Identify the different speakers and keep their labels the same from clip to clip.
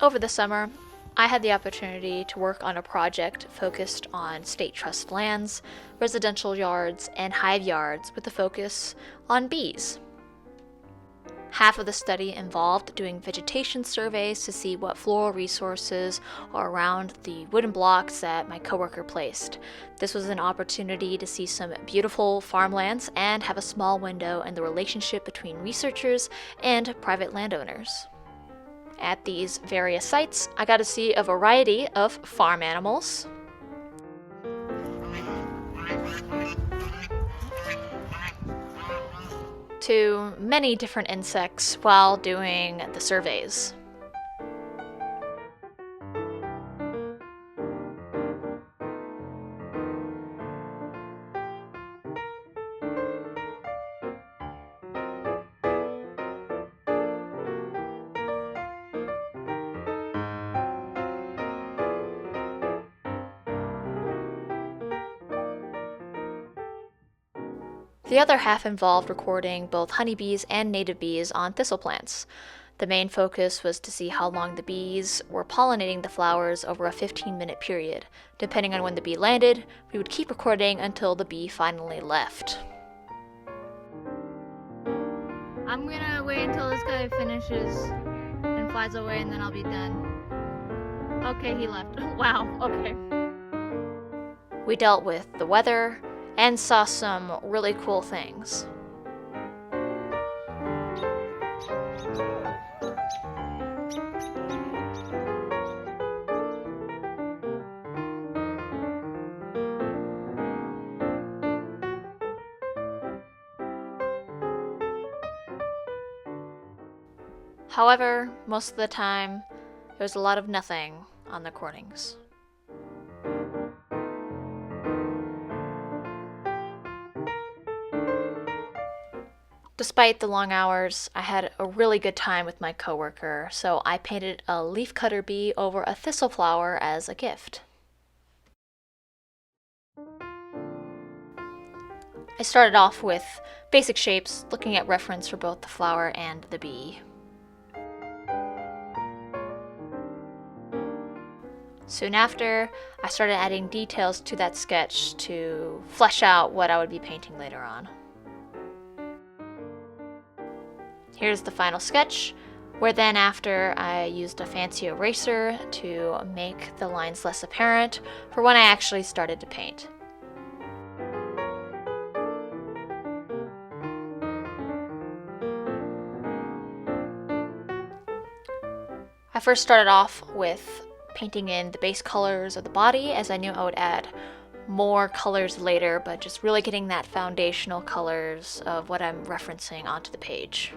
Speaker 1: Over the summer, I had the opportunity to work on a project focused on state trust lands, residential yards, and hive yards with a focus on bees. Half of the study involved doing vegetation surveys to see what floral resources are around the wooden blocks that my coworker placed. This was an opportunity to see some beautiful farmlands and have a small window in the relationship between researchers and private landowners. At these various sites, I got to see a variety of farm animals, to many different insects while doing the surveys. The other half involved recording both honeybees and native bees on thistle plants. The main focus was to see how long the bees were pollinating the flowers over a 15-minute period. Depending on when the bee landed, we would keep recording until the bee finally left.
Speaker 2: I'm gonna wait until this guy finishes and flies away, and then I'll be done. Okay, he left. Wow, okay.
Speaker 1: We dealt with the weather and saw some really cool things. However, most of the time, there was a lot of nothing on the recordings. Despite the long hours, I had a really good time with my coworker, so I painted a leafcutter bee over a thistle flower as a gift. I started off with basic shapes, looking at reference for both the flower and the bee. Soon after, I started adding details to that sketch to flesh out what I would be painting later on. Here's the final sketch, where then after I used a fancy eraser to make the lines less apparent for when I actually started to paint. I first started off with painting in the base colors of the body, as I knew I would add more colors later, but just really getting that foundational colors of what I'm referencing onto the page.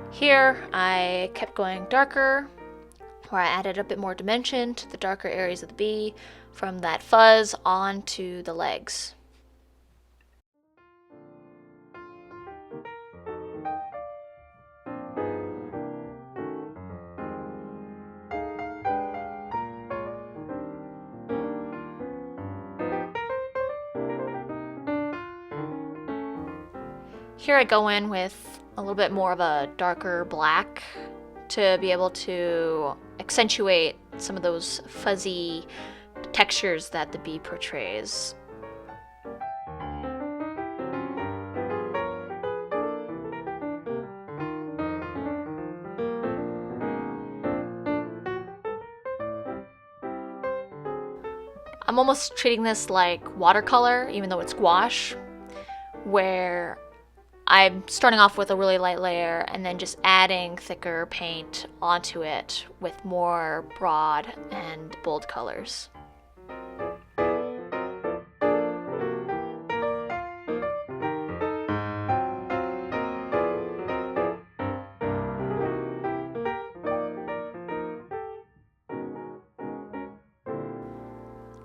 Speaker 1: Here, I kept going darker, where I added a bit more dimension to the darker areas of the bee, from that fuzz onto the legs. Here I go in with a little bit more of a darker black to be able to accentuate some of those fuzzy textures that the bee portrays. I'm almost treating this like watercolor, even though it's gouache, where I'm starting off with a really light layer and then just adding thicker paint onto it with more broad and bold colors.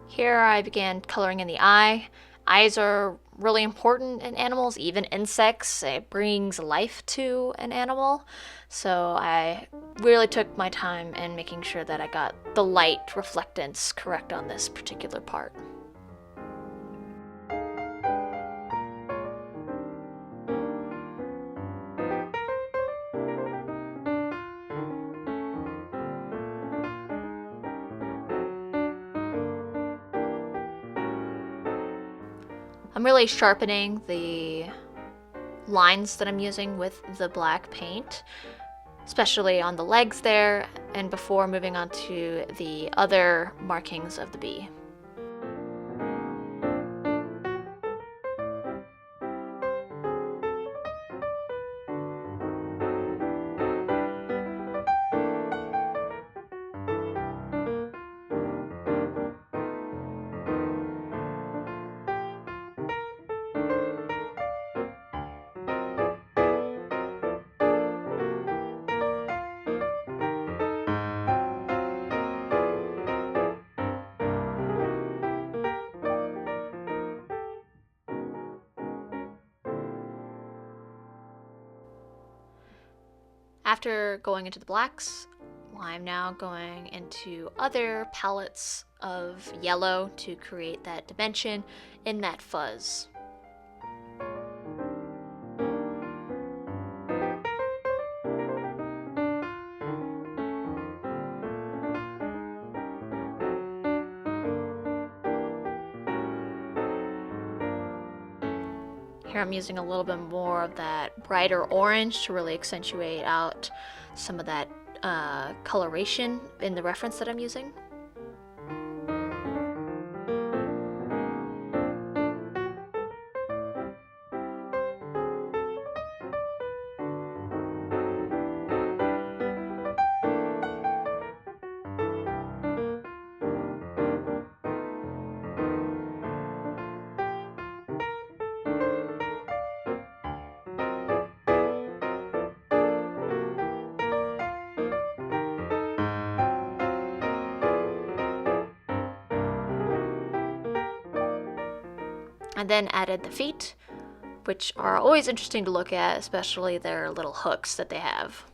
Speaker 1: Here I began coloring in the eye. Eyes are really important in animals, even insects. It brings life to an animal. So I really took my time in making sure that I got the light reflectance correct on this particular part. I'm really sharpening the lines that I'm using with the black paint, especially on the legs there, and before moving on to the other markings of the bee. After going into the blacks, I'm now going into other palettes of yellow to create that dimension in that fuzz. Here I'm using a little bit more of that brighter orange to really accentuate out some of that coloration in the reference that I'm using. And then added the feet, which are always interesting to look at, especially their little hooks that they have.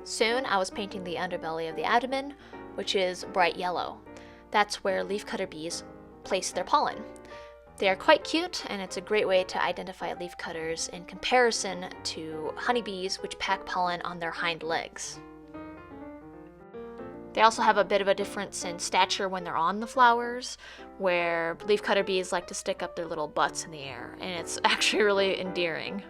Speaker 1: Soon I was painting the underbelly of the abdomen, which is bright yellow. That's where leafcutter bees place their pollen. They are quite cute, and it's a great way to identify leafcutters in comparison to honeybees, which pack pollen on their hind legs. They also have a bit of a difference in stature when they're on the flowers, where leafcutter bees like to stick up their little butts in the air, and it's actually really endearing.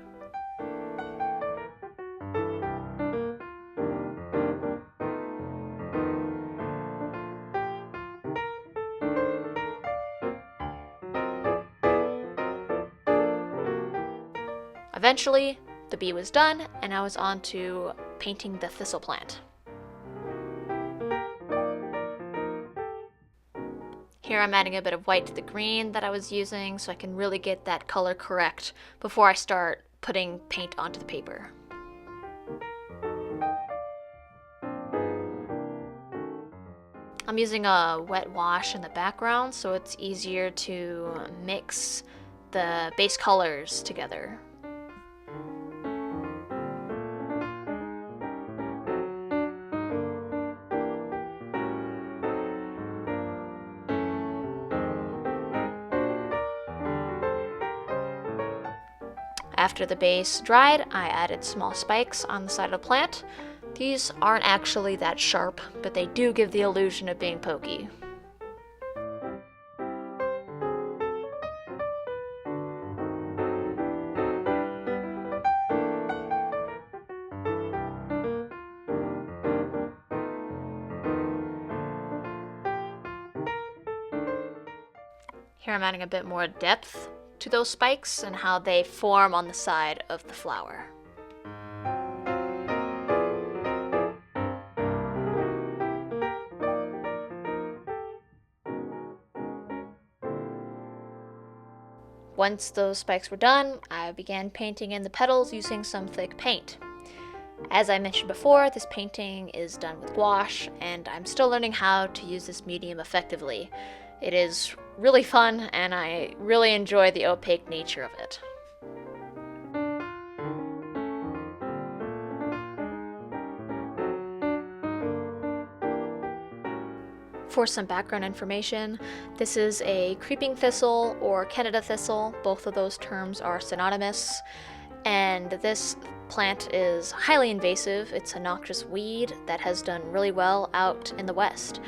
Speaker 1: Eventually, the bee was done, and I was on to painting the thistle plant. Here I'm adding a bit of white to the green that I was using so I can really get that color correct before I start putting paint onto the paper. I'm using a wet wash in the background so it's easier to mix the base colors together. After the base dried, I added small spikes on the side of the plant. These aren't actually that sharp, but they do give the illusion of being pokey. Here I'm adding a bit more depth to those spikes and how they form on the side of the flower. Once those spikes were done, I began painting in the petals using some thick paint. As I mentioned before, this painting is done with gouache, and I'm still learning how to use this medium effectively. It is really fun, and I really enjoy the opaque nature of it. For some background information, this is a creeping thistle or Canada thistle. Both of those terms are synonymous. And this plant is highly invasive. It's a noxious weed that has done really well out in the West.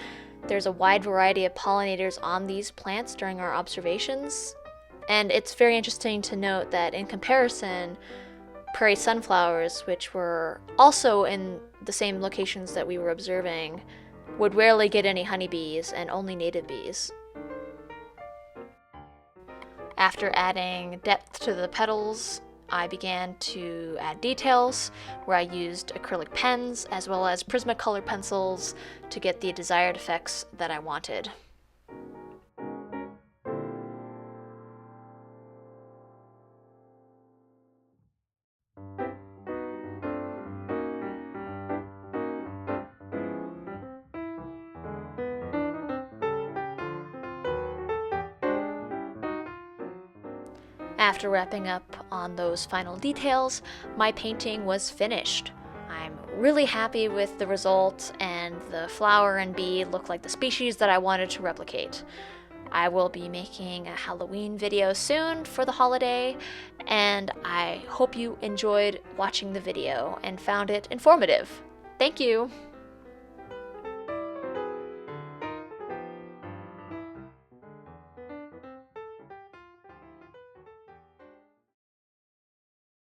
Speaker 1: There's a wide variety of pollinators on these plants during our observations. And it's very interesting to note that in comparison, prairie sunflowers, which were also in the same locations that we were observing, would rarely get any honeybees and only native bees. After adding depth to the petals, I began to add details where I used acrylic pens as well as Prismacolor pencils to get the desired effects that I wanted. After wrapping up on those final details, my painting was finished. I'm really happy with the result, and the flower and bee look like the species that I wanted to replicate. I will be making a Halloween video soon for the holiday, and I hope you enjoyed watching the video and found it informative. Thank you!